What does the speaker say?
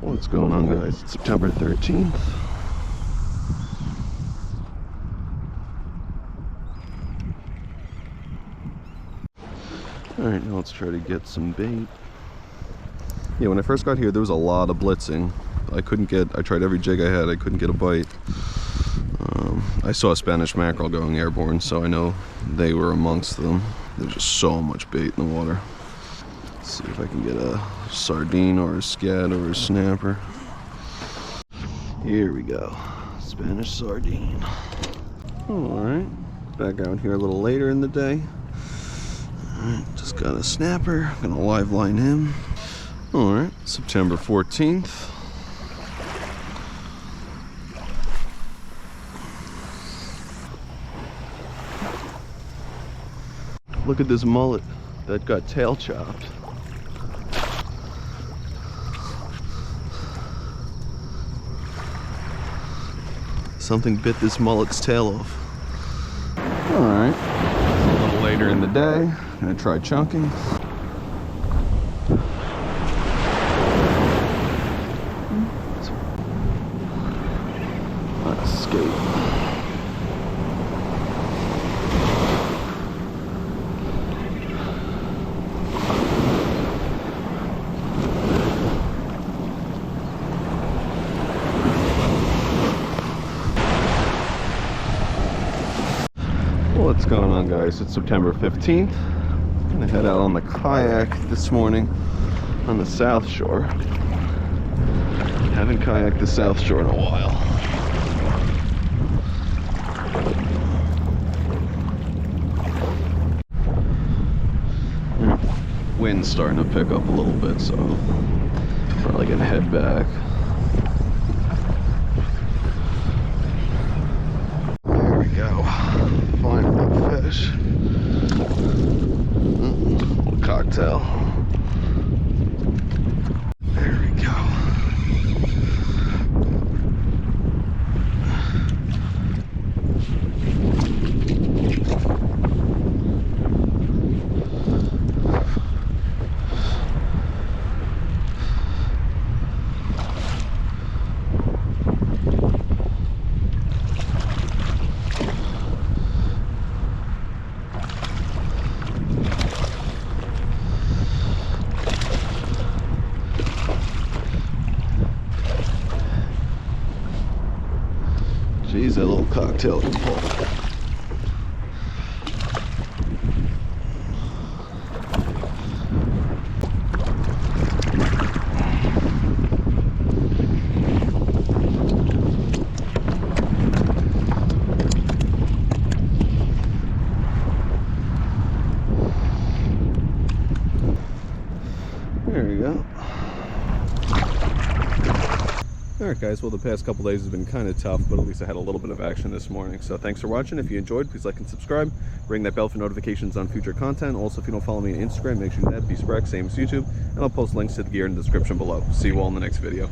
What's going on, guys? It's September 13th. Alright, now let's try to get some bait. Yeah, when I first got here, there was a lot of blitzing. I tried every jig I had, I couldn't get a bite. I saw a Spanish mackerel going airborne, so I know they were amongst them. There's just so much bait in the water. Let's see if I can get a sardine or a scat or a snapper. Here we go. Spanish sardine. Alright, back out here a little later in the day. Alright, just got a snapper. Gonna live line him. Alright, September 14th. Look at this mullet that got tail chopped. Something bit this mullet's tail off. Alright, a little later in the day, gonna try chunking. Escape. What's going on, guys? It's September 15th. I'm gonna head out on the kayak this morning on the South Shore. Haven't kayaked the South Shore in a while. Wind's starting to pick up a little bit, so probably gonna head back. There we go. Final fish. Little cocktail. There we go. Jeez, that little cocktail can pull. There we go. Alright guys, well the past couple days has been kind of tough, but at least I had a little bit of action this morning. So thanks for watching. If you enjoyed, please like and subscribe. Ring that bell for notifications on future content. Also, if you don't follow me on Instagram, make sure you do that. Be Sprack, same as YouTube. And I'll post links to the gear in the description below. See you all in the next video.